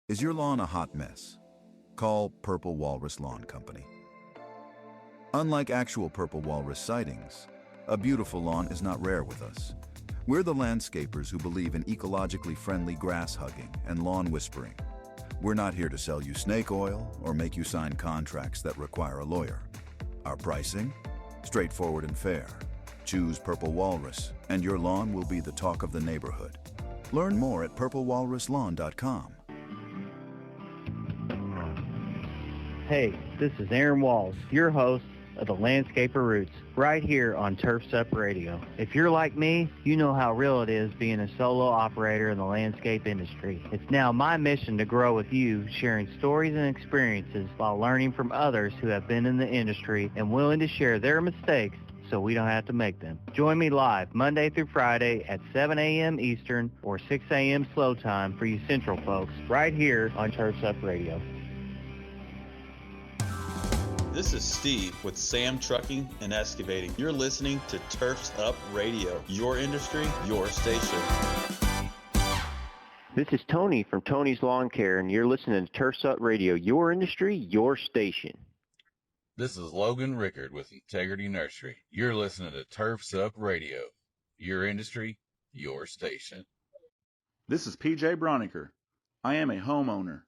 Is your lawn a hot mess? Call Purple Walrus Lawn Company. Unlike actual purple walrus sightings, a beautiful lawn is not rare with us. We're the landscapers who believe in ecologically friendly grass hugging and lawn whispering. We're not here to sell you snake oil or make you sign contracts that require a lawyer. Our pricing? Straightforward and fair. Choose Purple Walrus, and your lawn will be the talk of the neighborhood. Learn more at purplewalruslawn.com. Hey, this is Aaron Walls, your host of the Landscaper Roots, right here on Turf's Up Radio. If you're like me, you know how real it is being a solo operator in the landscape industry. It's now my mission to grow with you, sharing stories and experiences while learning from others who have been in the industry and willing to share their mistakes so we don't have to make them. Join me live Monday through Friday at 7 a.m. Eastern or 6 a.m. slow time for you Central folks, right here on Turf's Up Radio. This is Steve with Sam Trucking and Excavating. You're listening to Turf's Up Radio. Your industry, your station. This is Tony from Tony's Lawn Care, and you're listening to Turf's Up Radio. Your industry, your station. This is Logan Rickard with Integrity Nursery. You're listening to Turf's Up Radio. Your industry, your station. This is PJ Broniker. I am a homeowner.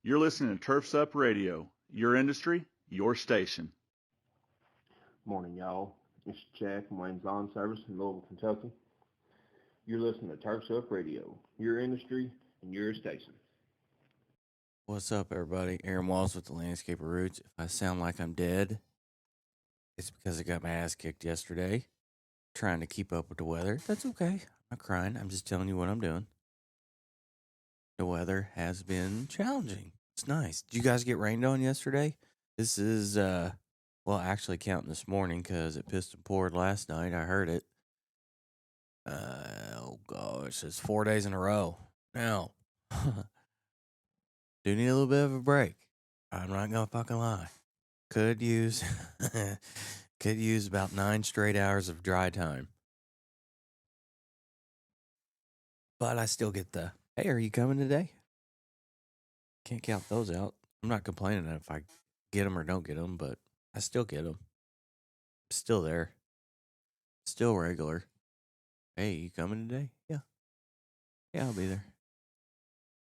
You're listening to Turf's Up Radio. Your industry, your station. Morning, y'all. It's Jack from Wayne's Lawn Service in Louisville, Kentucky. You're listening to Turf's Up Radio, your industry and your station. What's up, everybody? Aaron Walls with the Landscaper Roots. If I sound like I'm dead, it's because I got my ass kicked yesterday trying to keep up with the weather. That's okay. I'm not crying. I'm just telling you what I'm doing. The weather has been challenging. It's nice. Did you guys get rained on yesterday? This is, well, actually counting this morning because it pissed and poured last night. I heard it. Oh, gosh. It's 4 days in a row. Now, do need a little bit of a break. I'm not going to fucking lie. Could use about 9 straight hours of dry time. But I still get the, hey, are you coming today? Can't count those out. I'm not complaining if I get them or don't get them, but I still get them. Still there. Still regular. Hey, you coming today? Yeah. Yeah, I'll be there.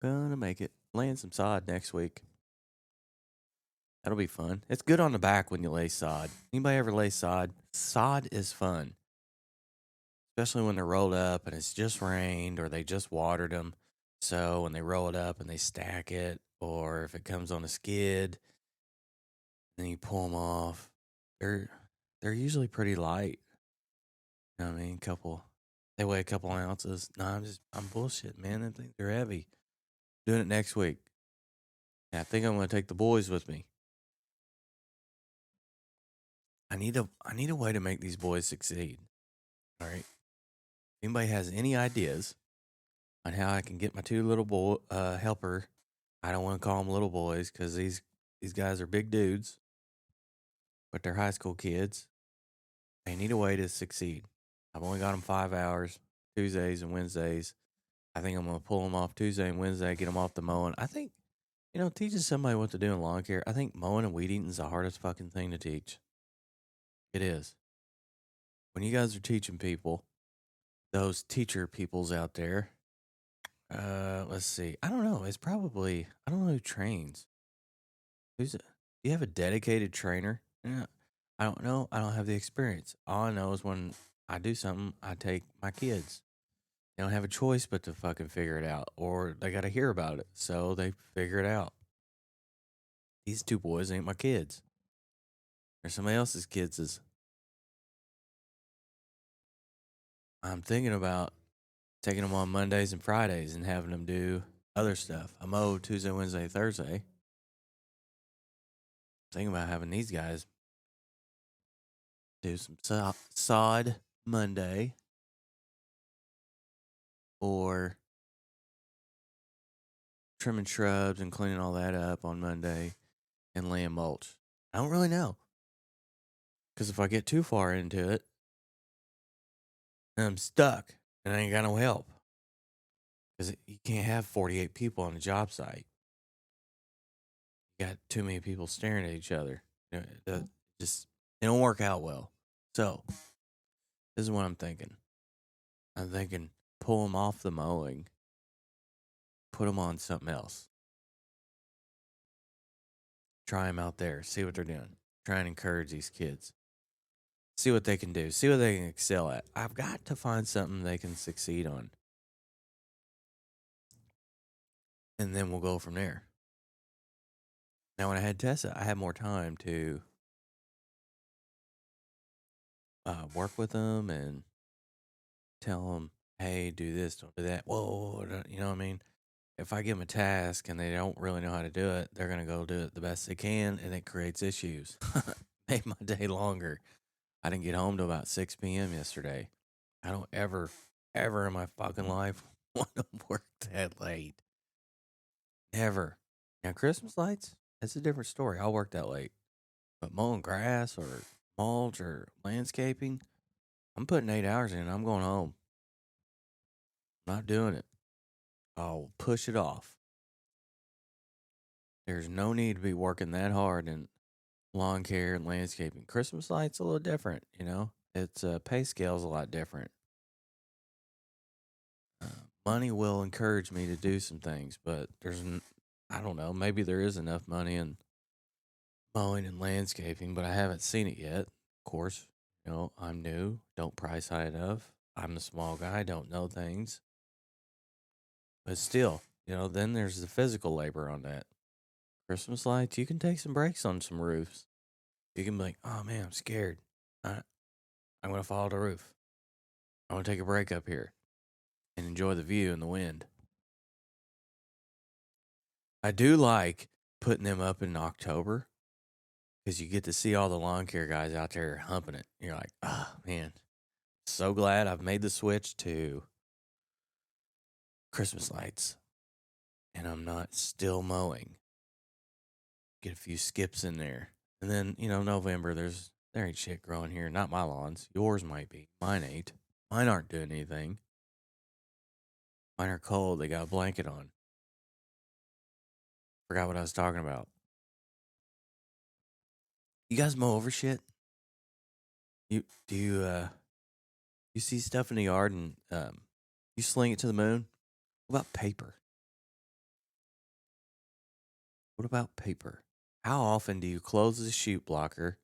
Gonna make it. Laying some sod next week. That'll be fun. It's good on the back when you lay sod. Anybody ever lay sod? Sod is fun. Especially when they're rolled up and it's just rained or they just watered them. So when they roll it up and they stack it, or if it comes on a skid, then you pull them off. They're usually pretty light. You know what I mean? They weigh a couple ounces. No, I'm bullshit, man. I think they're heavy. Doing it next week. Yeah, I think I'm going to take the boys with me. I need a way to make these boys succeed. All right. If anybody has any ideas on how I can get my two little helper, I don't want to call them little boys because these guys are big dudes, but they're high school kids. They need a way to succeed. I've only got them 5 hours, Tuesdays and Wednesdays. I think I'm going to pull them off Tuesday and Wednesday, get them off the mowing. I think, teaching somebody what to do in lawn care, I think mowing and weed eating is the hardest fucking thing to teach. It is. When you guys are teaching people, those teacher peoples out there, let's see. I don't know. I don't know who trains. Do you have a dedicated trainer? Yeah. I don't know. I don't have the experience. All I know is when I do something, I take my kids. They don't have a choice but to fucking figure it out, or they got to hear about it, so they figure it out. These two boys ain't my kids. They're somebody else's kids'. I'm thinking about taking them on Mondays and Fridays and having them do other stuff. I mow Tuesday, Wednesday, Thursday. Thinking about having these guys do some sod Monday or trimming shrubs and cleaning all that up on Monday and laying mulch. I don't really know. Because if I get too far into it, I'm stuck and I ain't got no help. Because you can't have 48 people on a job site. You got too many people staring at each other. Just it don't work out well. So this is what I'm thinking. I'm thinking pull them off the mowing, put them on something else. Try them out there, see what they're doing. Try and encourage these kids. See what they can do. See what they can excel at. I've got to find something they can succeed on. And then we'll go from there. Now, when I had Tessa, I had more time to work with them and tell them, hey, do this, don't do that. Whoa, you know what I mean? If I give them a task and they don't really know how to do it, they're going to go do it the best they can, and it creates issues. Made my day longer. I didn't get home till about 6 p.m. yesterday. I don't ever in my fucking life want to work that late. Never. Now, Christmas lights, that's a different story. I'll work that late. But mowing grass or mulch or landscaping, I'm putting 8 hours in. I'm going home. I'm not doing it. I'll push it off. There's no need to be working that hard in lawn care and landscaping. Christmas lights a little different, you know. Its pay scale's a lot different. Money will encourage me to do some things, but I don't know. Maybe there is enough money in mowing and landscaping, but I haven't seen it yet. Of course, you know, I'm new. Don't price high enough. I'm a small guy. Don't know things. But still, you know, then there's the physical labor on that. Christmas lights, you can take some breaks on some roofs. You can be like, oh man, I'm scared. I'm going to follow the roof. I want to take a break up here and enjoy the view and the wind. I do like putting them up in October because you get to see all the lawn care guys out there humping it. You're like, oh man, so glad I've made the switch to Christmas lights and I'm not still mowing. Get a few skips in there. And then, you know, November, there ain't shit growing here. Not my lawns. Yours might be. Mine ain't. Mine aren't doing anything. Mine are cold. They got a blanket on. Forgot what I was talking about. You guys mow over shit? You see stuff in the yard and you sling it to the moon? What about paper? What about paper? How often do you close the chute blocker,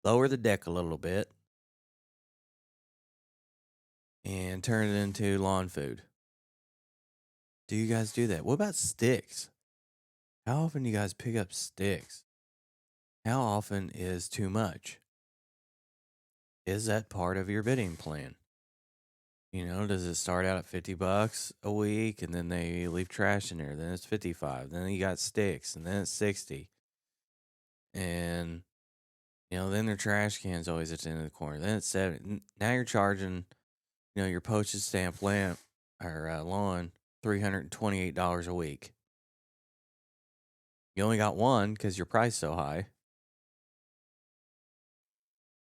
lower the deck a little bit, and turn it into lawn food? Do you guys do that? What about sticks? How often do you guys pick up sticks? How often is too much? Is that part of your bidding plan? You know, does it start out at $50 a week and then they leave trash in there? Then it's 55. Then you got sticks and then it's 60. And, you know, then their trash can's always at the end of the corner. Then it's 70. Now you're charging, you know, your postage stamp lamp or lawn $328 a week. You only got one because your price so high.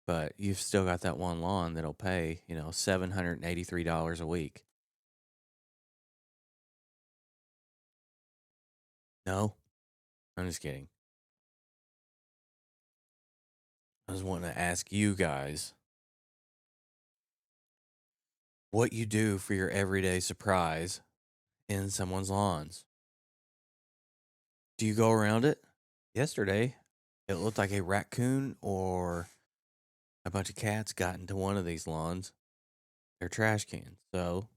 But you've still got that one lawn that'll pay, you know, $783 a week. No, I'm just kidding. I just want to ask you guys what you do for your everyday surprise in someone's lawns. Do you go around it? Yesterday, it looked like a raccoon or a bunch of cats got into one of these lawns, their trash cans. So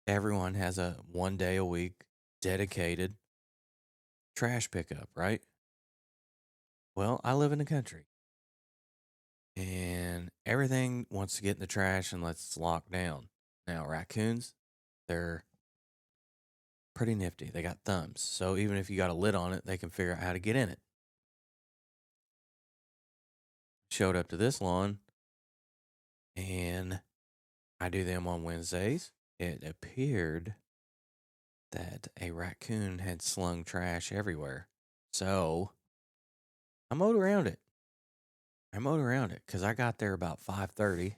everyone has a 1 day a week dedicated trash pickup, right? Well, I live in the country and everything wants to get in the trash unless it's locked down. Now, raccoons, they're pretty nifty. They got thumbs. So even if you got a lid on it, they can figure out how to get in it. Showed up to this lawn and I do them on Wednesdays. It appeared that a raccoon had slung trash everywhere. So I mowed around it. Because I got there about 5:30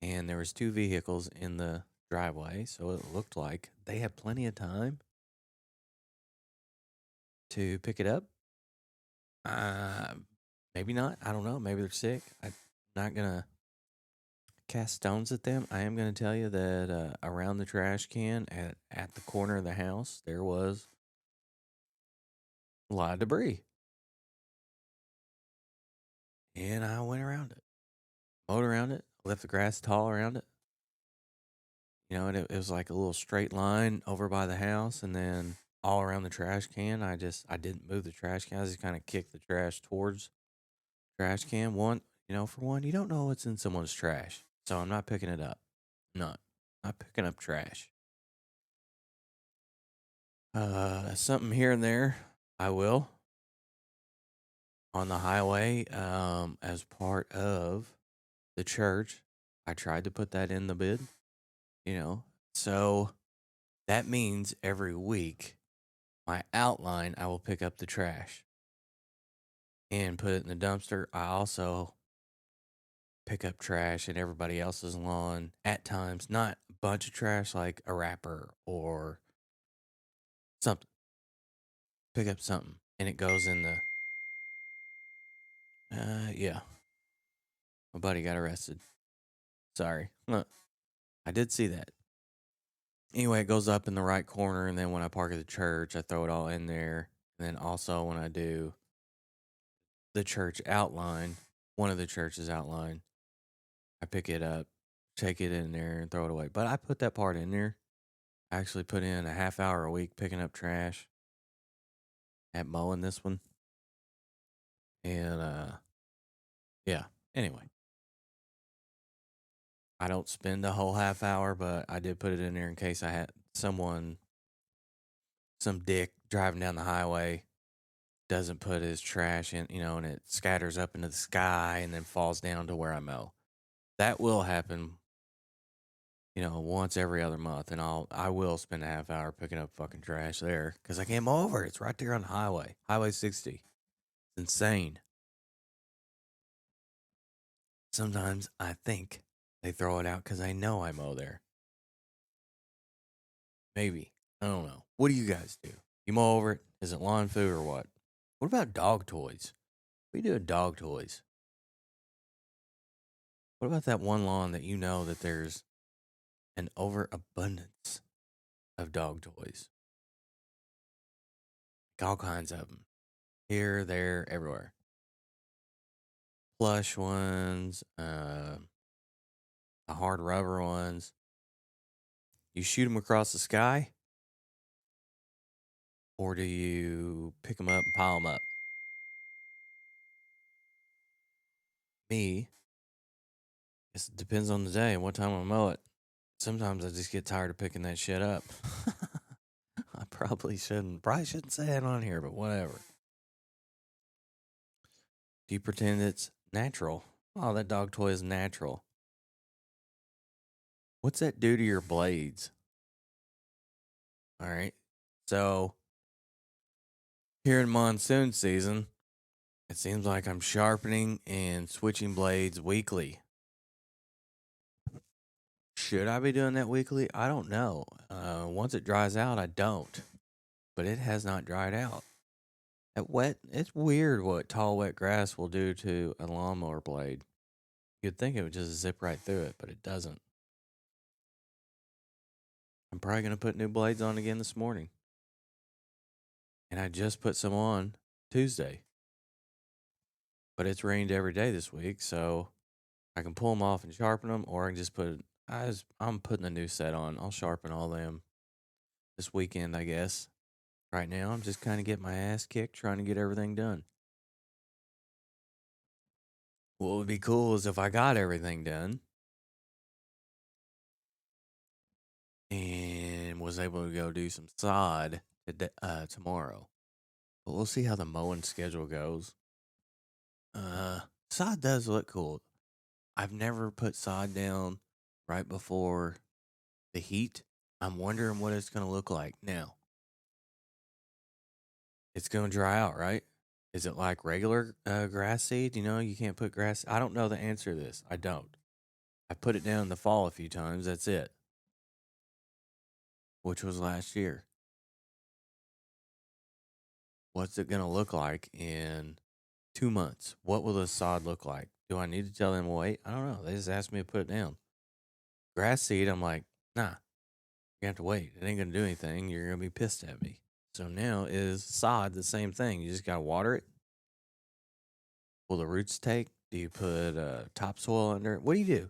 and there was 2 vehicles in the driveway. So it looked like they had plenty of time to pick it up. Maybe not. I don't know. Maybe they're sick. I'm not gonna cast stones at them. I am gonna tell you that around the trash can at the corner of the house there was a lot of debris, and I went around it, mowed around it, left the grass tall around it. You know, and it was like a little straight line over by the house, and then all around the trash can. I didn't move the trash can. I just kind of kicked the trash towards the trash can. For one, you don't know what's in someone's trash, so I'm not picking it up. Not picking up trash. Something here and there, I will on the highway. As part of the church, I tried to put that in the bid. So that means every week, my outline, I will pick up the trash and put it in the dumpster. I also pick up trash in everybody else's lawn at times, not a bunch of trash like a wrapper or something. Pick up something and it goes in the, yeah. My buddy got arrested. Sorry. Look, I did see that. Anyway, it goes up in the right corner, and then when I park at the church, I throw it all in there. And then also when I do the church outline, one of the church's outline, I pick it up, take it in there, and throw it away. But I put that part in there. I actually put in a half hour a week picking up trash at mowing this one. And yeah. Anyway, I don't spend the whole half hour, but I did put it in there in case I had some dick driving down the highway doesn't put his trash in, and it scatters up into the sky and then falls down to where I mow. That will happen, once every other month, and I will spend a half hour picking up fucking trash there because I can't mow over it. It's right there on the highway, Highway 60. It's insane. Sometimes I think they throw it out because they know I mow there. Maybe. I don't know. What do you guys do? You mow over it? Is it lawn food or what? What about dog toys? We do dog toys. What about that one lawn that you know that there's an overabundance of dog toys? Like all kinds of them. Here, there, everywhere. Plush ones, the hard rubber ones. You shoot them across the sky? Or do you pick them up and pile them up? Me, it depends on the day and what time I mow it. Sometimes I just get tired of picking that shit up. I probably shouldn't say that on here, but whatever. Do you pretend it's natural? Oh, that dog toy is natural. What's that do to your blades? All right. So, here in monsoon season, it seems like I'm sharpening and switching blades weekly. Should I be doing that weekly? I don't know. Once it dries out, I don't. But it has not dried out. It's weird what tall, wet grass will do to a lawnmower blade. You'd think it would just zip right through it, but it doesn't. I'm probably going to put new blades on again this morning. And I just put some on Tuesday. But it's rained every day this week, so I can pull them off and sharpen them, or I can just I'm putting a new set on. I'll sharpen all them this weekend, I guess. Right now, I'm just kind of getting my ass kicked trying to get everything done. What would be cool is if I got everything done and was able to go do some sod tomorrow. But we'll see how the mowing schedule goes. Sod does look cool. I've never put sod down right before the heat. I'm wondering what it's going to look like now. It's going to dry out, right? Is it like regular grass seed? You can't put grass. I don't know the answer to this. I don't. I put it down in the fall a few times. That's it. Which was last year. what's it going to look like in 2 months? What will the sod look like? Do I need to tell them, wait? I don't know. They just asked me to put it down. Grass seed, I'm like, nah, you have to wait. It ain't going to do anything. You're going to be pissed at me. So now is sod the same thing? You just got to water it? Will the roots take? Do you put topsoil under it? What do you do?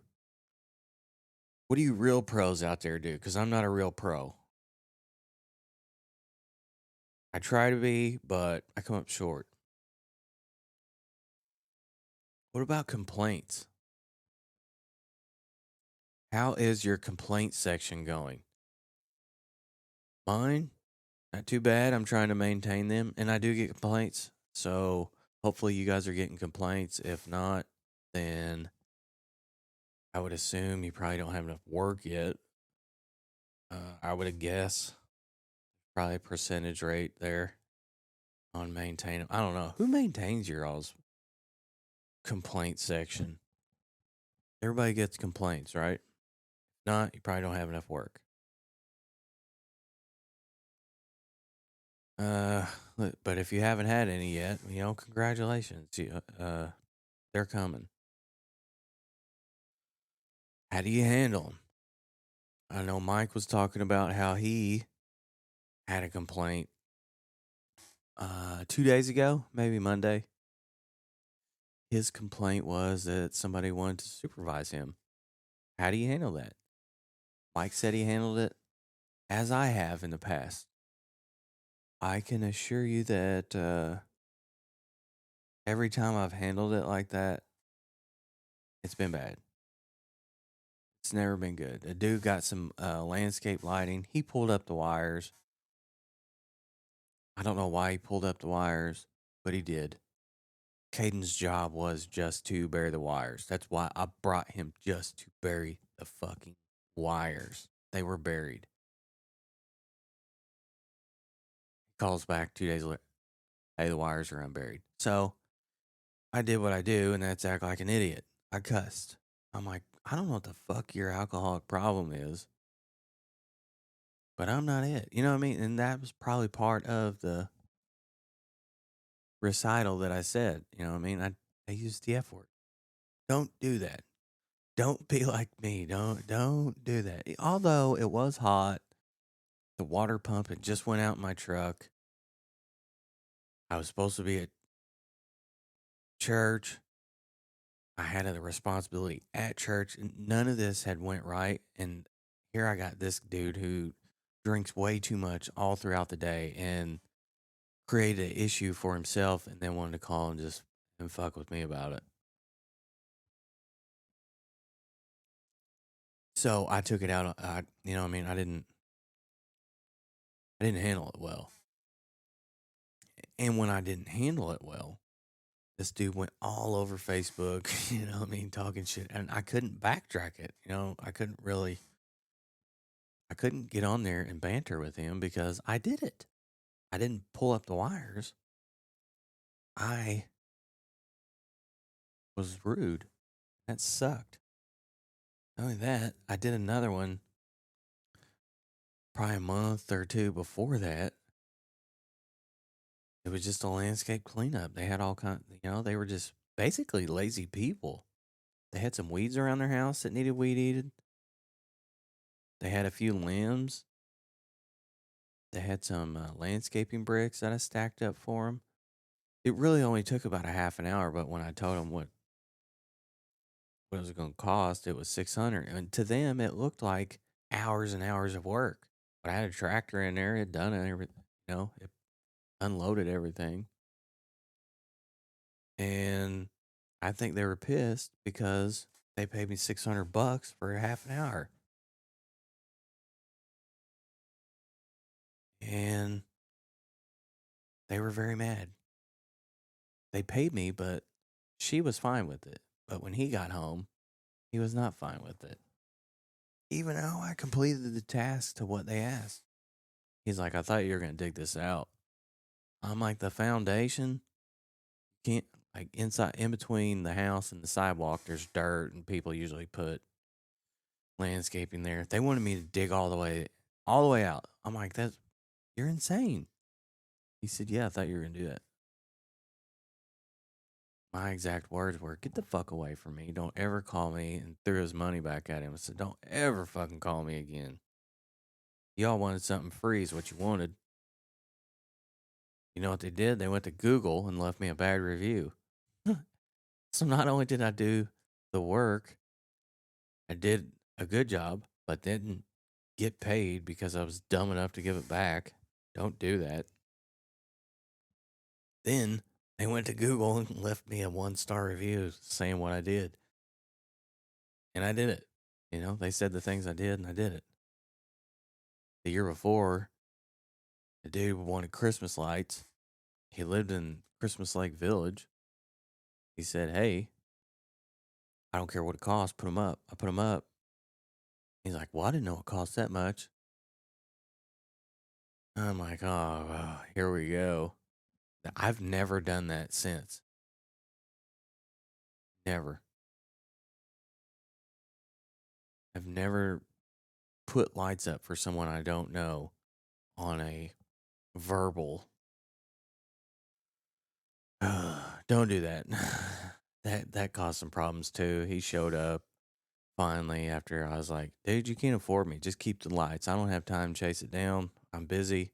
What do you real pros out there do? Because I'm not a real pro. I try to be, but I come up short. What about complaints? How is your complaint section going? Mine, not too bad. I'm trying to maintain them, and I do get complaints. So hopefully you guys are getting complaints. If not, then I would assume you probably don't have enough work yet. I would guess probably a percentage rate there on maintaining. I don't know who maintains your all's complaint section. Everybody gets complaints, right? If not, you probably don't have enough work. But if you haven't had any yet, congratulations. They're coming. How do you handle them? I know Mike was talking about how he had a complaint 2 days ago, maybe Monday. His complaint was that somebody wanted to supervise him. How do you handle that? Mike said he handled it as I have in the past. I can assure you that every time I've handled it like that, it's been bad. It's never been good. The dude got some landscape lighting. He pulled up the wires. I don't know why he pulled up the wires, but he did. Caden's job was just to bury the wires. That's why I brought him, just to bury the fucking wires. They were buried. He calls back 2 days later. Hey, the wires are unburied. So I did what I do, and that's act like an idiot. I cussed. I'm like, I don't know what the fuck your alcoholic problem is, but I'm not it. You know what I mean? And that was probably part of the recital that I said. You know what I mean? I used the F word. Don't do that. Don't be like me. Don't do that. Although it was hot, the water pump had just went out in my truck. I was supposed to be at church. I had a responsibility at church, and none of this had went right. And here I got this dude who drinks way too much all throughout the day and created an issue for himself, and then wanted to call and fuck with me about it. So I took it out. I didn't handle it well. And when I didn't handle it well, this dude went all over Facebook, talking shit. And I couldn't backtrack it. I couldn't get on there and banter with him because I did it. I didn't pull up the wires. I was rude. That sucked. Not only that, I did another one probably a month or two before that. It was just a landscape cleanup. They had all kinds, they were just basically lazy people. They had some weeds around their house that needed weed eated. They had a few limbs. They had some landscaping bricks that I stacked up for them. It really only took about a half an hour, but when I told them what it was going to cost, it was $600. And to them, it looked like hours and hours of work. But I had a tractor in there. It had done everything, it unloaded everything. And I think they were pissed because they paid me $600 for a half an hour. And they were very mad. They paid me, but she was fine with it. But when he got home, he was not fine with it. Even though I completed the task to what they asked. He's like, I thought you were going to dig this out. I'm like, the foundation can't, like, inside, in between the house and the sidewalk, there's dirt, and people usually put landscaping there. They wanted me to dig all the way out. I'm like, you're insane. He said, yeah, I thought you were going to do that. My exact words were, get the fuck away from me. Don't ever call me, and threw his money back at him and said, don't ever fucking call me again. Y'all wanted something free is what you wanted. You know what they did? They went to Google and left me a bad review. So not only did I do the work, I did a good job, but didn't get paid because I was dumb enough to give it back. Don't do that. Then they went to Google and left me a 1-star review saying what I did. And I did it. You know, they said the things I did and I did it. The year before, the dude wanted Christmas lights. He lived in Christmas Lake Village. He said, hey, I don't care what it costs, put them up. I put them up. He's like, well, I didn't know it cost that much. I'm like, oh, here we go. I've never done that since. Never. I've never put lights up for someone I don't know on a verbal. Don't do that. That caused some problems too. He showed up finally after I was like, dude, you can't afford me. Just keep the lights. I don't have time to chase it down. I'm busy.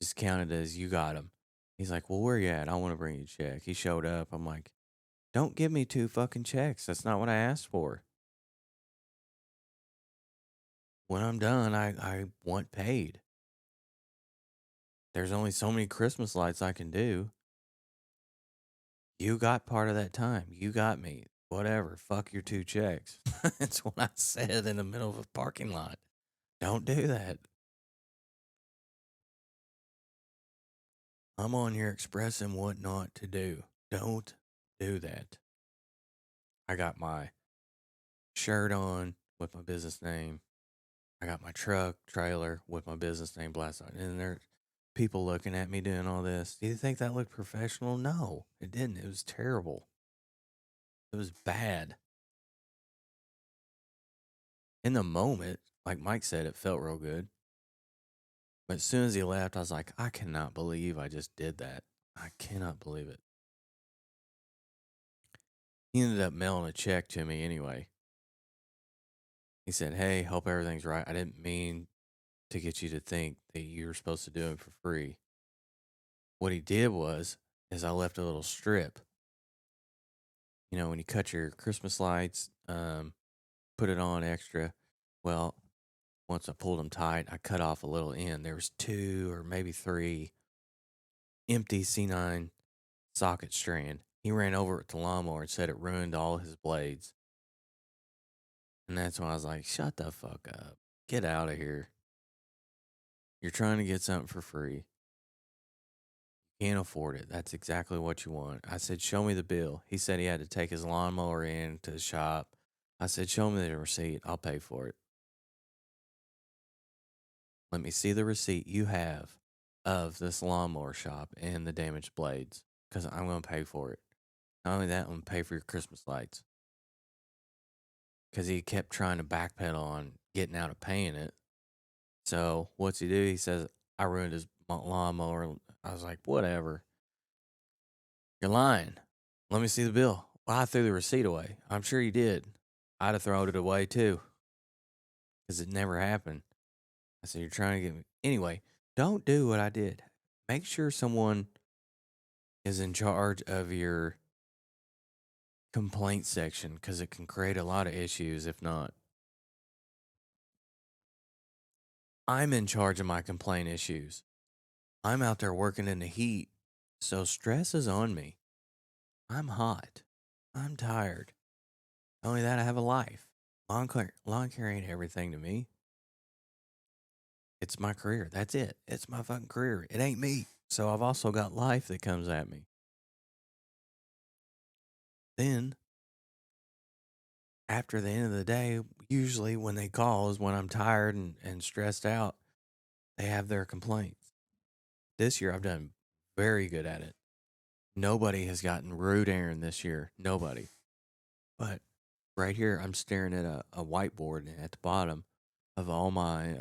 Just count it as you got him. He's like, well, where you at? I want to bring you a check. He showed up. I'm like, don't give me 2 fucking checks. That's not what I asked for. When I'm done, I want paid. There's only so many Christmas lights I can do. You got part of that time. You got me. Whatever. Fuck your 2 checks. That's what I said in the middle of a parking lot. Don't do that. I'm on here expressing what not to do. Don't do that. I got my shirt on with my business name. I got my truck, trailer with my business name blasted on. And there's people looking at me doing all this. Do you think that looked professional? No, it didn't. It was terrible. It was bad. In the moment, like Mike said, it felt real good. But as soon as he left, I was like, I cannot believe I just did that. I cannot believe it. He ended up mailing a check to me anyway. He said, hey, hope everything's right. I didn't mean to get you to think that you were supposed to do it for free. What he did is I left a little strip. You know, when you cut your Christmas lights, put it on extra. Well, once I pulled them tight, I cut off a little end. There was 2 or maybe 3 empty C9 socket strand. He ran over it with the lawnmower and said it ruined all his blades. And that's when I was like, shut the fuck up. Get out of here. You're trying to get something for free. You can't afford it. That's exactly what you want. I said, show me the bill. He said he had to take his lawnmower in to the shop. I said, show me the receipt. I'll pay for it. Let me see the receipt you have of this lawnmower shop and the damaged blades, because I'm going to pay for it. Not only that, I'm going to pay for your Christmas lights. Because he kept trying to backpedal on getting out of paying it. So what's he do? He says, I ruined his lawnmower. I was like, whatever. You're lying. Let me see the bill. Well, I threw the receipt away. I'm sure you did. I'd have thrown it away too. Because it never happened. I said, you're trying to get me. Anyway, don't do what I did. Make sure someone is in charge of your complaint section, because it can create a lot of issues if not. I'm in charge of my complaint issues. I'm out there working in the heat, so stress is on me. I'm hot. I'm tired. Not only that, I have a life. Lawn care ain't everything to me. It's my career. That's it. It's my fucking career. It ain't me. So I've also got life that comes at me. Then, after the end of the day, usually when they call is when I'm tired and stressed out. They have their complaints. This year, I've done very good at it. Nobody has gotten rude Aaron this year. Nobody. But right here, I'm staring at a whiteboard, and at the bottom of all my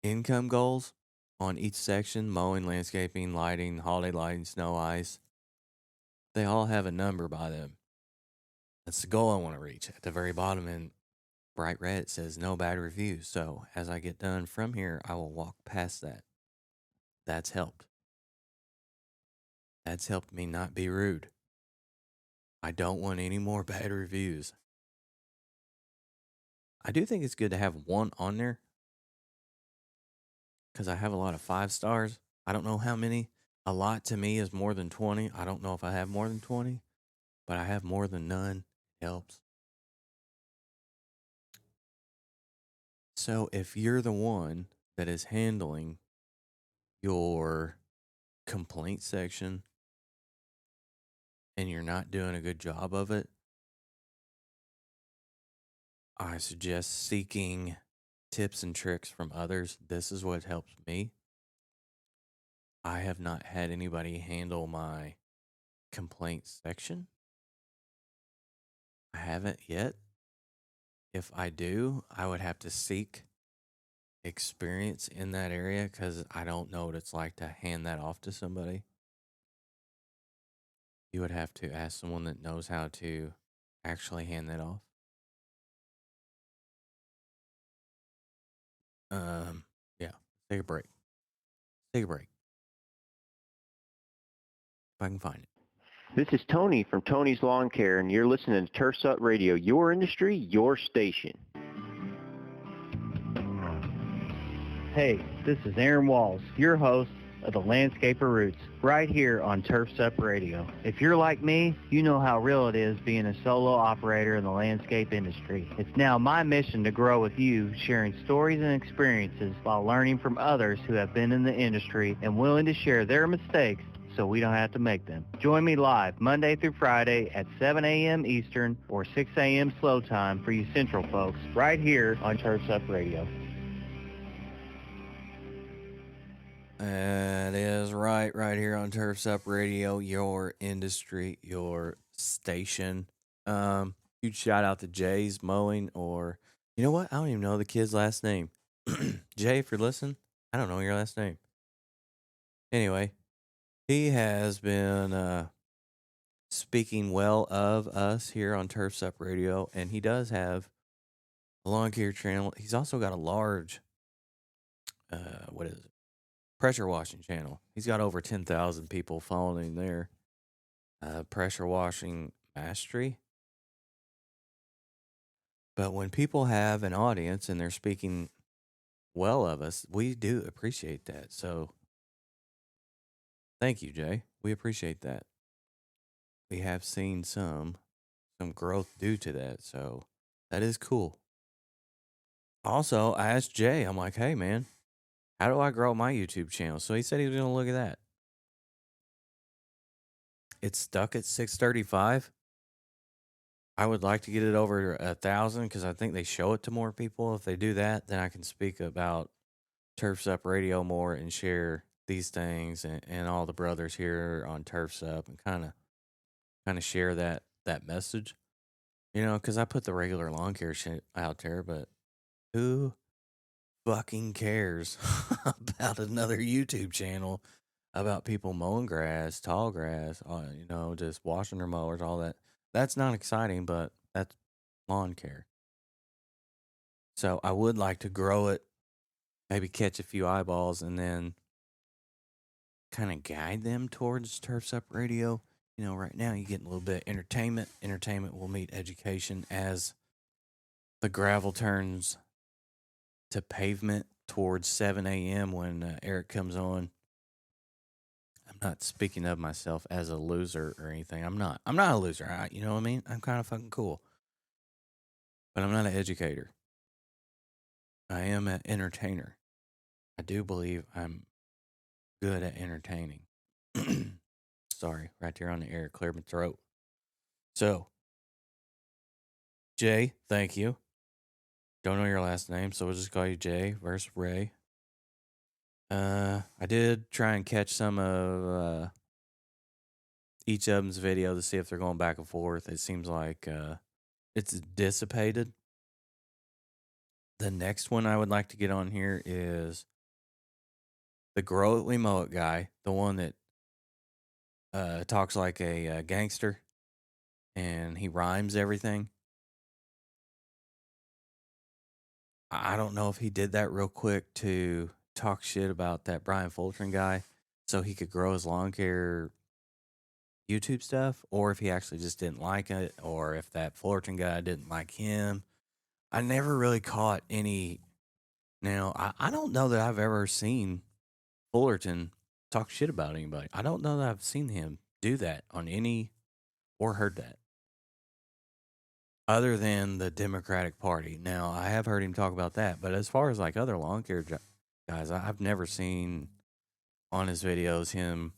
income goals on each section: mowing, landscaping, lighting, holiday lighting, snow, ice. They all have a number by them. That's the goal I want to reach. At the very bottom in bright red, it says no bad reviews. So as I get done from here, I will walk past that. That's helped. That's helped me not be rude. I don't want any more bad reviews. I do think it's good to have one on there because I have a lot of 5 stars. I don't know how many. A lot to me is more than 20. I don't know if I have more than 20, but I have more than none. It helps. So if you're the one that is handling your complaint section and you're not doing a good job of it, I suggest seeking tips and tricks from others. This is what helps me. I have not had anybody handle my complaint section. I haven't yet. If I do, I would have to seek experience in that area because I don't know what it's like to hand that off to somebody. You would have to ask someone that knows how to actually hand that off. Yeah. Take a break. Take a break. If I can find it. This is Tony from Tony's Lawn Care, and you're listening to Turfs Up Radio, your industry, your station. Hey, this is Aaron Walls, your host of the Landscaper Roots, right here on Turfs Up Radio. If you're like me, you know how real it is being a solo operator in the landscape industry. It's now my mission to grow with you, sharing stories and experiences while learning from others who have been in the industry and willing to share their mistakes so we don't have to make them. Join me live Monday through Friday at 7 a.m. Eastern or 6 a.m. slow time for you Central folks, right here on Turfs Up Radio. That is right here on Turfs Up Radio, your industry, your station. Huge shout out to Jay's Mowing, or you know what? I don't even know the kid's last name. Jay, if you're listening, I don't know your last name. Anyway, he has been speaking well of us here on Turfs Up Radio, and he does have a lawn care channel. He's also got a large, what is it? Pressure washing channel. He's got over 10,000 people following him there. Pressure washing mastery. But when people have an audience and they're speaking well of us, we do appreciate that. So thank you, Jay. We appreciate that. We have seen some growth due to that. So that is cool. Also, I asked Jay, I'm like, hey, man, how do I grow my YouTube channel? So he said he was going to look at that. It's stuck at 635. I would like to get it over 1,000 because I think they show it to more people. If they do that, then I can speak about Turfs Up Radio more and share these things and all the brothers here on Turfs Up and kind of share that message. You know, because I put the regular lawn care shit out there, but who fucking cares about another YouTube channel about people mowing grass, tall grass, you know, just washing their mowers, all that. That's not exciting, but that's lawn care. So I would like to grow it, maybe catch a few eyeballs, and then kind of guide them towards Turfs Up Radio. You know, right now you get a little bit of entertainment. Entertainment will meet education as the gravel turns to pavement towards 7 a.m. when Eric comes on. I'm not speaking of myself as a loser or anything. I'm not a loser. You know what I mean? I'm kind of fucking cool. But I'm not an educator. I am an entertainer. I do believe I'm good at entertaining. Sorry, right there on the air, cleared my throat. So, Jay, thank you. Don't know your last name, so we'll just call you Jay versus Ray. I did try and catch some of each of them's video to see if they're going back and forth. It seems like it's dissipated. The next one I would like to get on here is the grow it, we mow it guy, the one that talks like a gangster and he rhymes everything. I don't know if he did that real quick to talk shit about that Brian Fulton guy so he could grow his lawn care YouTube stuff, or if he actually just didn't like it, or if that Fullerton guy didn't like him. I never really caught any. Now, I don't know that I've ever seen Fullerton talk shit about anybody. I don't know that I've seen him do that on any or heard that other than the Democratic Party. Now, I have heard him talk about that, but as far as like other lawn care guys, I've never seen on his videos him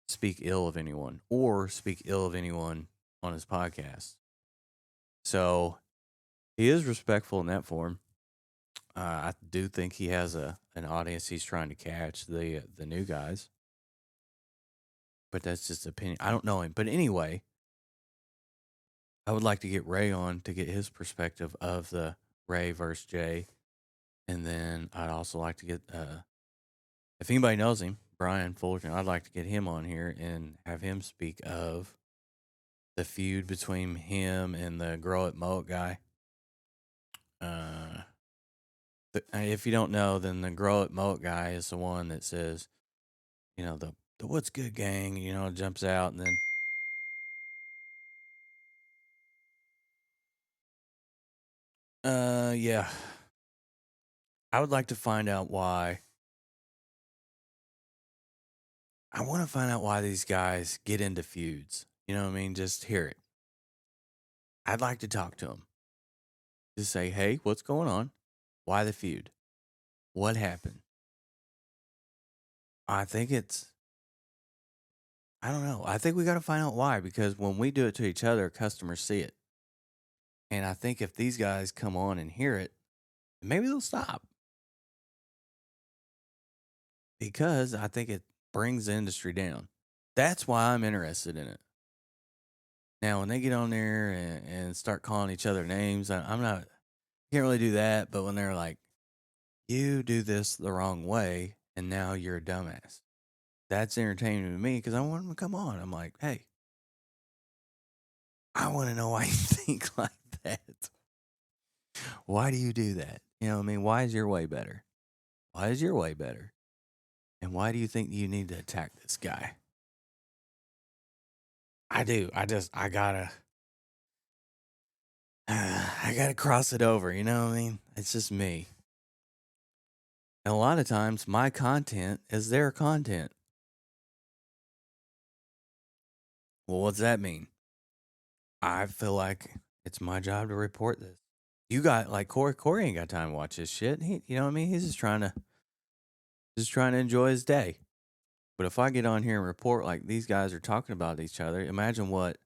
speak ill of anyone or speak ill of anyone on his podcast. So he is respectful in that form. I do think he has an audience he's trying to catch, the new guys. But that's just opinion. I don't know him. But anyway, I would like to get Ray on to get his perspective of the Ray versus Jay. And then I'd also like to get, if anybody knows him, Brian Fulton, I'd like to get him on here and have him speak of the feud between him and the grow it, mow it guy. If you don't know, then the grow it, mow it guy is the one that says, you know, the what's good gang, you know, jumps out and then, yeah. I would like to find out why. I want to find out why these guys get into feuds. You know what I mean? Just hear it. I'd like to talk to them. Just say, hey, what's going on? Why the feud? What happened? I don't know. I think we got to find out why, because when we do it to each other, customers see it. And I think if these guys come on and hear it, maybe they'll stop. Because I think it brings the industry down. That's why I'm interested in it. Now, when they get on there and start calling each other names, I'm not, can't really do that. But when they're like, you do this the wrong way, and now you're a dumbass. That's entertaining to me because I want them to come on. I'm like, hey, I want to know why you think like that. Why do you do that? You know what I mean? Why is your way better? Why is your way better? And why do you think you need to attack this guy? I do. I gotta cross it over. You know what I mean? It's just me. And a lot of times my content is their content. Well, what's that mean? I feel like it's my job to report this. You got like Corey ain't got time to watch this shit. You know what I mean? He's just trying to enjoy his day. But if I get on here and report like these guys are talking about each other, imagine what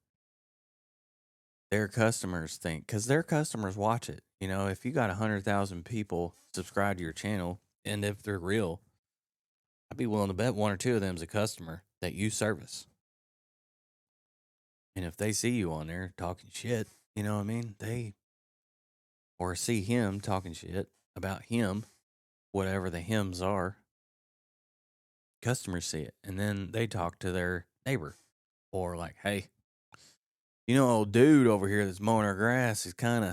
their customers think, because their customers watch it. You know, if you got 100,000 people subscribe to your channel, and if they're real, I'd be willing to bet one or two of them is a customer that you service. And if they see you on there talking shit, you know what I mean? Or see him talking shit about him, whatever the hims are, customers see it. And then they talk to their neighbor. Or like, hey, you know, old dude over here that's mowing our grass is kind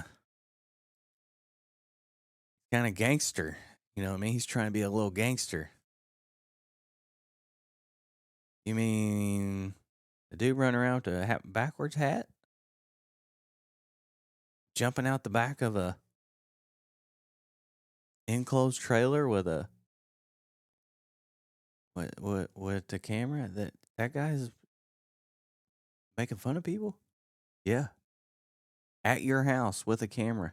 of gangster. You know what I mean? He's trying to be a little gangster. You mean the dude running around with a backwards hat? Jumping out the back of a enclosed trailer with a with the camera? That guy's making fun of people? Yeah. At your house with a camera.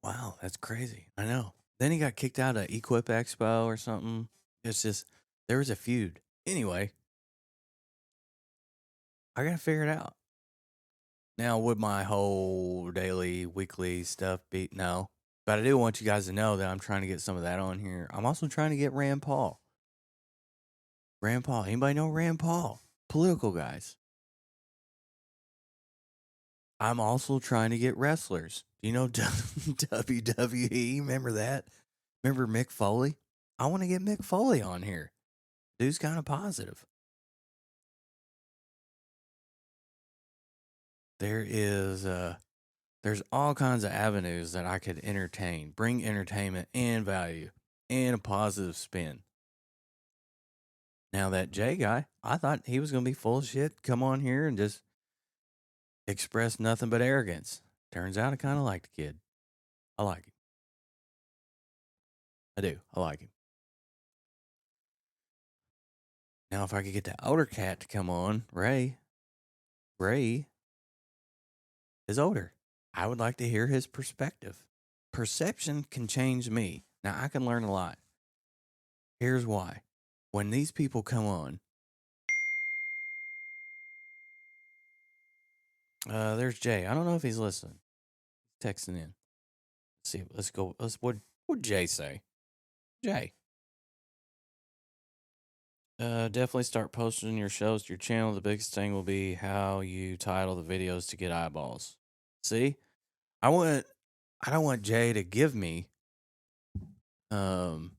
Wow, that's crazy. I know. Then he got kicked out of Equip Expo or something. It's just, there was a feud. Anyway, I got to figure it out. Now, would my whole daily, weekly stuff be? No. But I do want you guys to know that I'm trying to get some of that on here. I'm also trying to get Rand Paul. Rand Paul. Anybody know Rand Paul? Political guys. I'm also trying to get wrestlers. Do you know WWE? Remember that? Remember Mick Foley? I want to get Mick Foley on here. Dude's kind of positive. There's all kinds of avenues that I could entertain, bring entertainment and value and a positive spin. Now that Jay guy, I thought he was going to be full of shit, come on here and just express nothing but arrogance. Turns out I kind of like the kid. I like him. I do. I like him. Now, if I could get the older cat to come on, Ray is older. I would like to hear his perspective. Perception can change me. Now, I can learn a lot. Here's why. When these people come on, there's Jay. I don't know if he's listening. He's texting in. Let's see. Let's go. What'd Jay say? Jay. Definitely start posting your shows to your channel. The biggest thing will be how you title the videos to get eyeballs. See, I don't want Jay to give me YouTube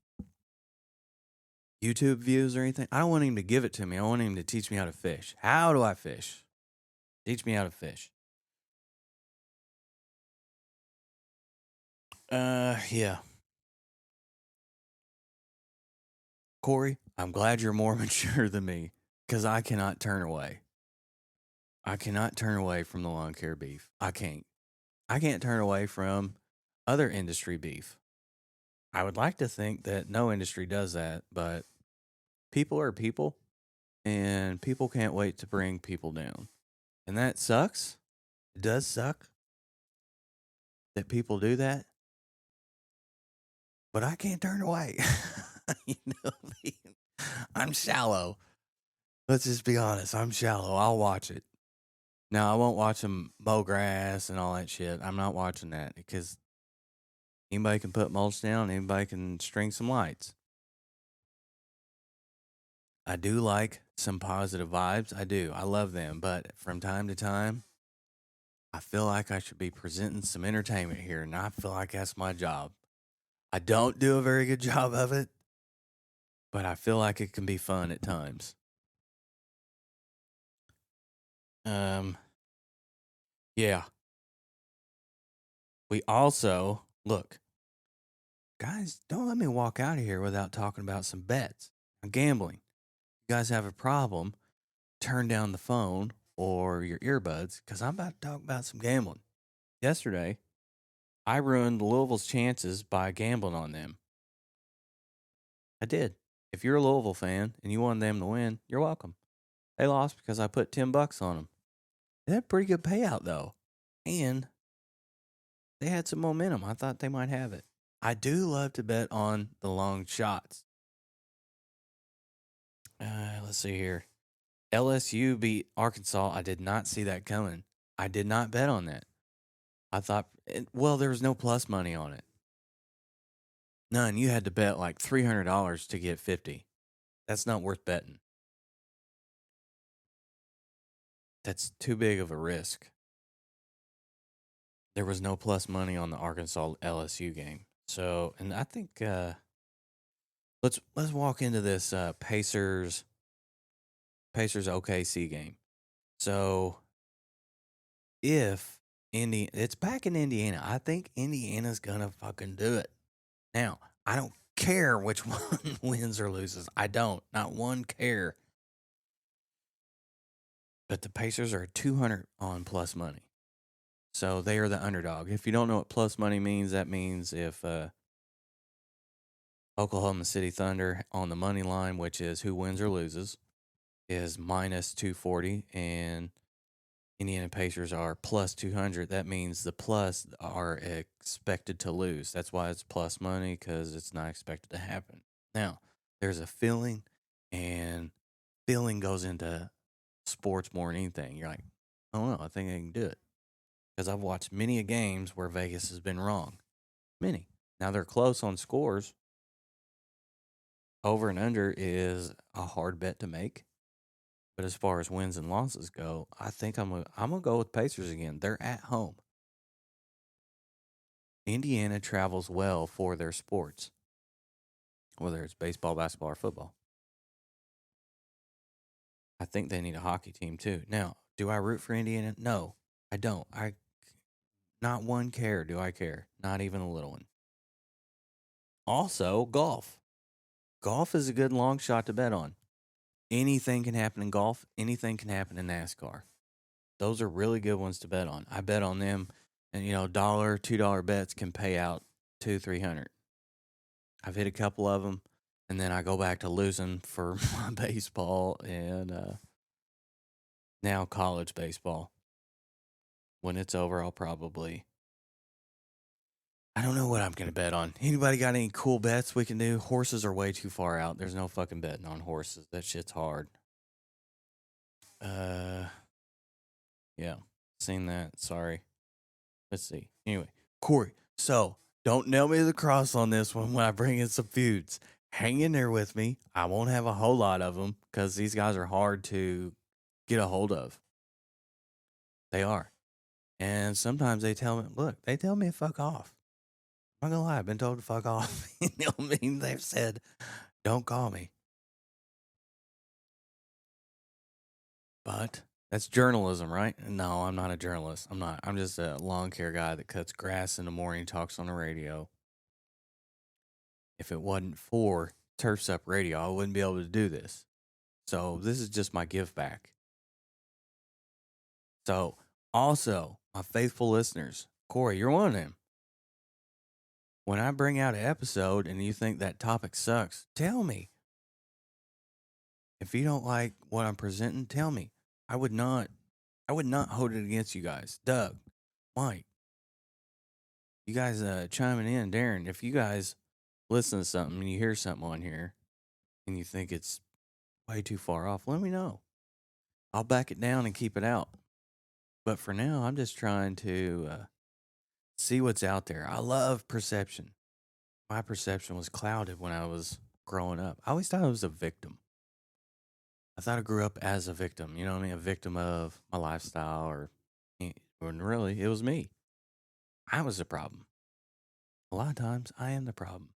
views or anything. I don't want him to give it to me. I want him to teach me how to fish. How do I fish? Teach me how to fish. Yeah. Corey, I'm glad you're more mature than me because I cannot turn away. I cannot turn away from the lawn care beef. I can't. I can't turn away from other industry beef. I would like to think that no industry does that, but people are people and people can't wait to bring people down. And that sucks. It does suck that people do that. But I can't turn away. You know me. I'm shallow. Let's just be honest. I'm shallow. I'll watch it. Now, I won't watch them mow grass and all that shit. I'm not watching that because anybody can put mulch down. Anybody can string some lights. I do like some positive vibes. I do. I love them. But from time to time, I feel like I should be presenting some entertainment here. And I feel like that's my job. I don't do a very good job of it, but I feel like it can be fun at times. Yeah. We also, look, guys, don't let me walk out of here without talking about some bets on gambling. You guys have a problem, turn down the phone or your earbuds because I'm about to talk about some gambling. Yesterday, I ruined Louisville's chances by gambling on them. I did. If you're a Louisville fan and you wanted them to win, you're welcome. They lost because I put $10 on them. They had a pretty good payout, though. And they had some momentum. I thought they might have it. I do love to bet on the long shots. Let's see here. LSU beat Arkansas. I did not see that coming. I did not bet on that. I thought, well, there was no plus money on it. None. You had to bet like $300 to get 50. That's not worth betting. That's too big of a risk. There was no plus money on the Arkansas LSU game. So, and I think let's walk into this Pacers OKC game. So, if it's back in Indiana, I think Indiana's gonna fucking do it. Now, I don't care which one wins or loses. I don't. Not one care. But the Pacers are 200 on plus money. So they are the underdog. If you don't know what plus money means, that means if Oklahoma City Thunder on the money line, which is who wins or loses, is minus 240, and Indiana Pacers are plus 200. That means the plus are expected to lose. That's why it's plus money, because it's not expected to happen. Now, there's a feeling, and feeling goes into sports more than anything. You're like, I don't know, I think I can do it. Because I've watched many a games where Vegas has been wrong. Many. Now they're close on scores. Over and under is a hard bet to make. But as far as wins and losses go, I think I'm gonna go with Pacers again. They're at home. Indiana travels well for their sports. whether it's baseball, basketball, or football. I think they need a hockey team too. Now, do I root for Indiana? No, I don't. Not one care do I care. Not even a little one. Also, golf. Golf is a good long shot to bet on. Anything can happen in golf. Anything can happen in NASCAR. Those are really good ones to bet on. I bet on them, and $1, $2 bets can pay out 200-300. I've hit a couple of them, and then I go back to losing for my baseball and now college baseball. When it's over, I'll probably. I don't know what I'm going to bet on. Anybody got any cool bets we can do? Horses are way too far out. There's no fucking betting on horses. That shit's hard. Yeah. Seen that. Sorry. Let's see. Anyway, Corey. So, don't nail me to the cross on this one when I bring in some feuds. Hang in there with me. I won't have a whole lot of them because these guys are hard to get a hold of. They are. And sometimes they tell me to fuck off. I'm not gonna lie, I've been told to fuck off. They've said, don't call me. But that's journalism, right? No, I'm not a journalist. I'm not. I'm just a lawn care guy that cuts grass in the morning, talks on the radio. If it wasn't for Turf's Up Radio, I wouldn't be able to do this. So this is just my give back. So also, my faithful listeners, Corey, you're one of them. When I bring out an episode and you think that topic sucks, tell me. If you don't like what I'm presenting, tell me. I would not hold it against you guys. Doug, Mike, you guys chiming in, Darren, if you guys listen to something and you hear something on here and you think it's way too far off, let me know. I'll back it down and keep it out. But for now, I'm just trying to see what's out there. I love perception. My perception was clouded when I was growing up. I always thought I was a victim. I thought I grew up as a victim, you know what I mean? A victim of my lifestyle, or when really it was me. I was the problem. A lot of times I am the problem.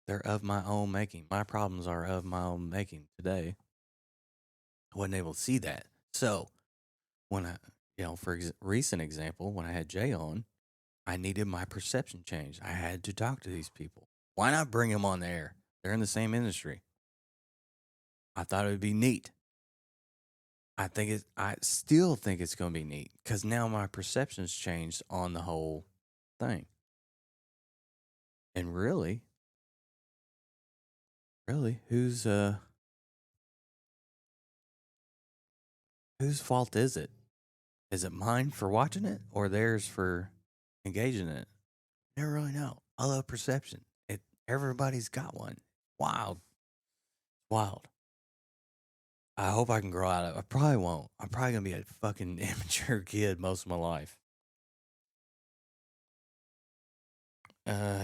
They're of my own making. My problems are of my own making today. I wasn't able to see that. So when for recent example, when I had Jay on, I needed my perception changed. I had to talk to these people. Why not bring them on the air? They're in the same industry. I thought it would be neat. I still think it's going to be neat because now my perception's changed on the whole thing. And really, whose fault is it? Is it mine for watching it or theirs for engaging in it? Never really know. I love perception. Everybody's got one. Wild. I hope I can grow out of it. I probably won't. I'm probably going to be a fucking immature kid most of my life.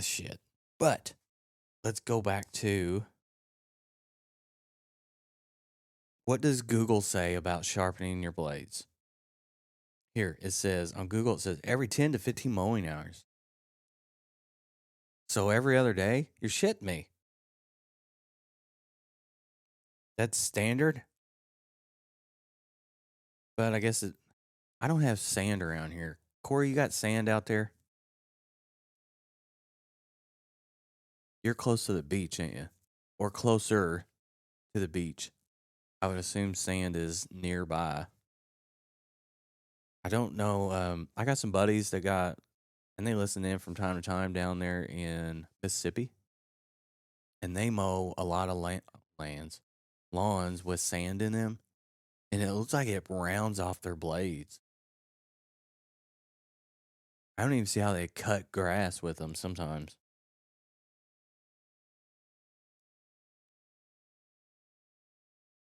Shit. But let's go back to what does Google say about sharpening your blades? Here, it says, on Google, it says every 10 to 15 mowing hours. So every other day, you're shitting me. That's standard? But I guess I don't have sand around here. Corey, you got sand out there? You're close to the beach, ain't you? Or closer to the beach. I would assume sand is nearby. I don't know. I got some buddies and they listen in from time to time down there in Mississippi. And they mow a lot of lawns with sand in them. And it looks like it rounds off their blades. I don't even see how they cut grass with them sometimes.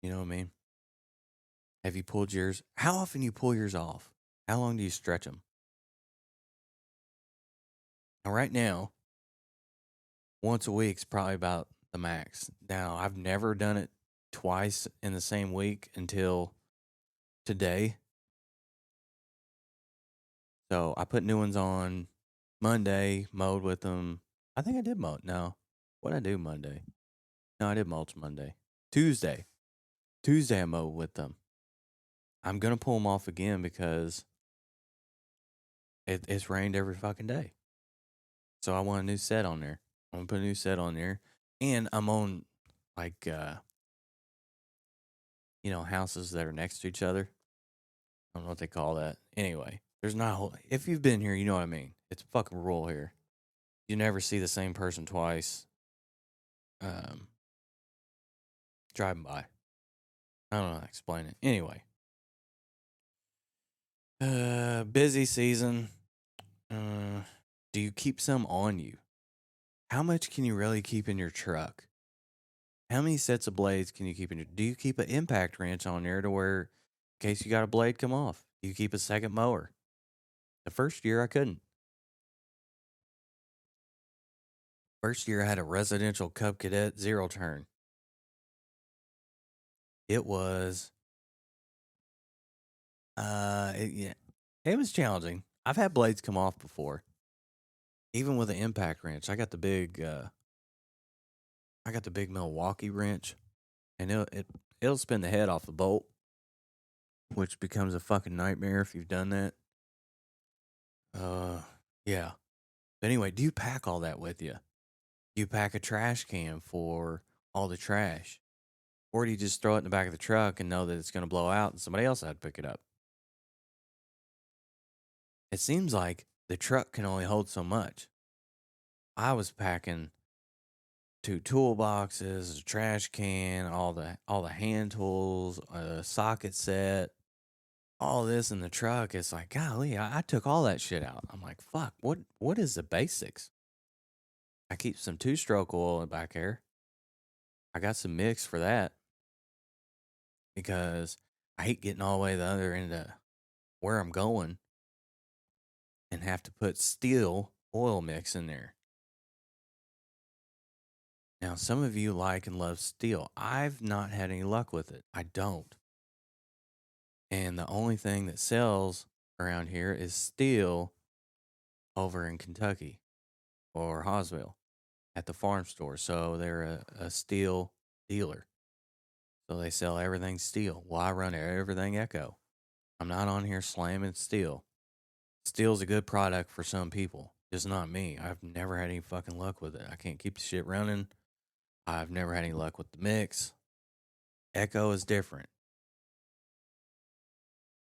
You know what I mean? Have you pulled yours? How often do you pull yours off? How long do you stretch them? Now, right now, once a week's probably about the max. Now, I've never done it twice in the same week until today. So I put new ones on Monday, mowed with them. I think I did mow. No. What did I do Monday? No, I did mulch Monday. Tuesday I mowed with them. I'm gonna pull them off again because it's rained every fucking day. So I want a new set on there. I'm gonna put a new set on there, and I'm on like houses that are next to each other. I don't know what they call that. Anyway, there's not a whole. If you've been here, you know what I mean. It's fucking rural here. You never see the same person twice. Driving by. I don't know how to explain it. Anyway, busy season. Do you keep some on you? How much can you really keep in your truck? How many sets of blades can you keep in your? Do you keep an impact wrench on there to where, in case you got a blade come off, you keep a second mower? The first year I couldn't. First year I had a residential Cub Cadet zero turn. It was, it was challenging. I've had blades come off before, even with an impact wrench. I got the big Milwaukee wrench, and it'll spin the head off the bolt, which becomes a fucking nightmare if you've done that. Yeah. But anyway, do you pack all that with you? Do you pack a trash can for all the trash? Or do you just throw it in the back of the truck and know that it's going to blow out and somebody else had to pick it up? It seems like the truck can only hold so much. I was packing 2 toolboxes, a trash can, all the hand tools, a socket set, all this in the truck. It's like, golly, I took all that shit out. I'm like, fuck, what is the basics? I keep some 2-stroke oil in back there. I got some mix for that because I hate getting all the way to the other end of where I'm going and have to put steel oil mix in there. Now, some of you like and love steel. I've not had any luck with it. I don't. And the only thing that sells around here is steel over in Kentucky or Hosville at the farm store. So they're a steel dealer. So they sell everything steel. Well, I run everything Echo. I'm not on here slamming steel. Steel's a good product for some people, just not me. I've never had any fucking luck with it. I can't keep the shit running. I've never had any luck with the mix. Echo is different.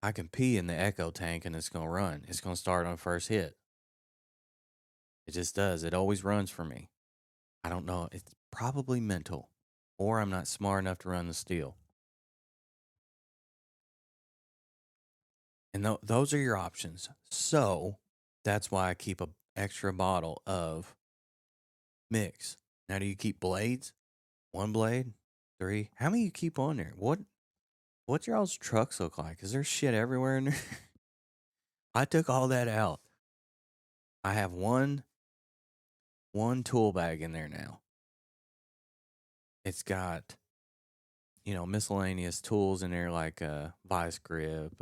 I can pee in the Echo tank and it's going to run. It's going to start on first hit. It just does. It always runs for me. I don't know. It's probably mental, or I'm not smart enough to run the steel. And those are your options. So that's why I keep an extra bottle of mix. Now, do you keep blades? 1 blade? 3? How many you keep on there? What's your all's trucks look like? Is there shit everywhere in there? I took all that out. I have one tool bag in there now. It's got, miscellaneous tools in there like a vice grip,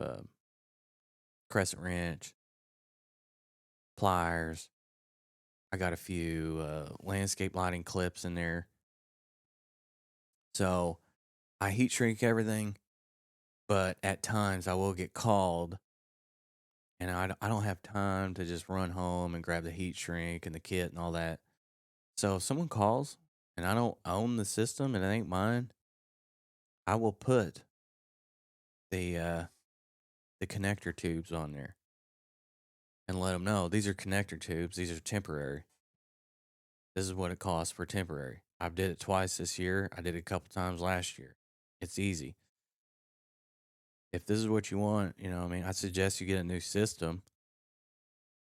crescent wrench, pliers. I got a few landscape lighting clips in there. So I heat shrink everything, but at times I will get called and I don't have time to just run home and grab the heat shrink and the kit and all that. So if someone calls and I don't own the system and it ain't mine, I will put the connector tubes on there and let them know these are connector tubes. These are temporary. This is what it costs for temporary. I've did it twice this year. I did it a couple times last year. It's easy. If this is what you want, I suggest you get a new system,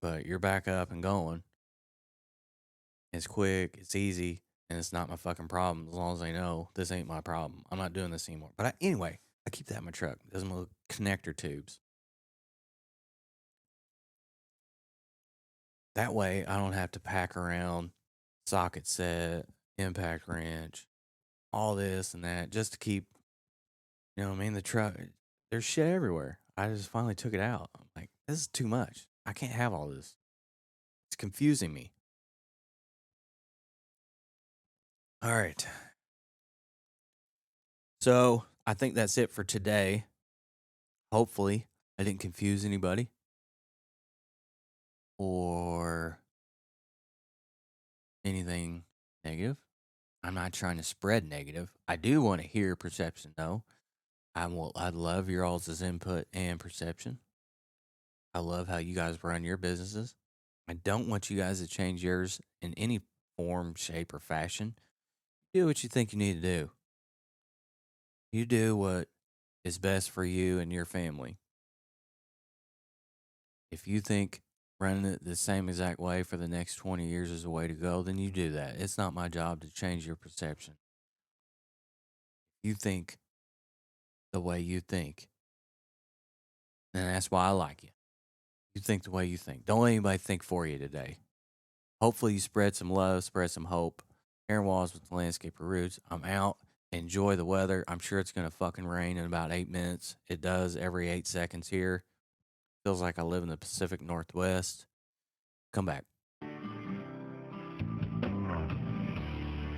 but you're back up and going. It's quick, it's easy, and it's not my fucking problem as long as I know this ain't my problem. I'm not doing this anymore. But anyway, I keep that in my truck. There's my connector tubes. That way, I don't have to pack around socket set, impact wrench, all this and that just to keep, the truck. There's shit everywhere. I just finally took it out. I'm like, this is too much. I can't have all this. It's confusing me. All right. So I think that's it for today. Hopefully, I didn't confuse anybody or anything negative. I'm not trying to spread negative. I do want to hear perception, though. I'd love your all's input and perception. I love how you guys run your businesses. I don't want you guys to change yours in any form, shape, or fashion. Do what you think you need to do. You do what is best for you and your family. If you think running it the same exact way for the next 20 years is the way to go, then you do that. It's not my job to change your perception. You think the way you think. And that's why I like you. You think the way you think. Don't let anybody think for you today. Hopefully you spread some love, spread some hope. Aaron Walls with the Landscaper Roots. I'm out. Enjoy the weather. I'm sure it's going to fucking rain in about 8 minutes. It does every 8 seconds here. Feels like I live in the Pacific Northwest. Come back.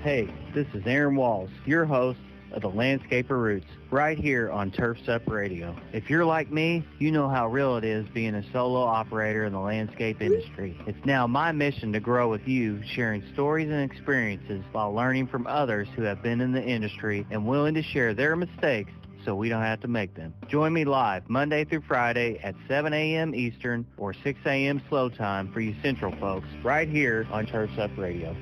Hey, this is Aaron Walls, your host of the Landscaper Roots, right here on Turf's Up Radio. If you're like me, you know how real it is being a solo operator in the landscape industry. It's now my mission to grow with you, sharing stories and experiences while learning from others who have been in the industry and willing to share their mistakes so we don't have to make them. Join me live Monday through Friday at 7 a.m. Eastern or 6 a.m. slow time for you Central folks, right here on Turf's Up Radio.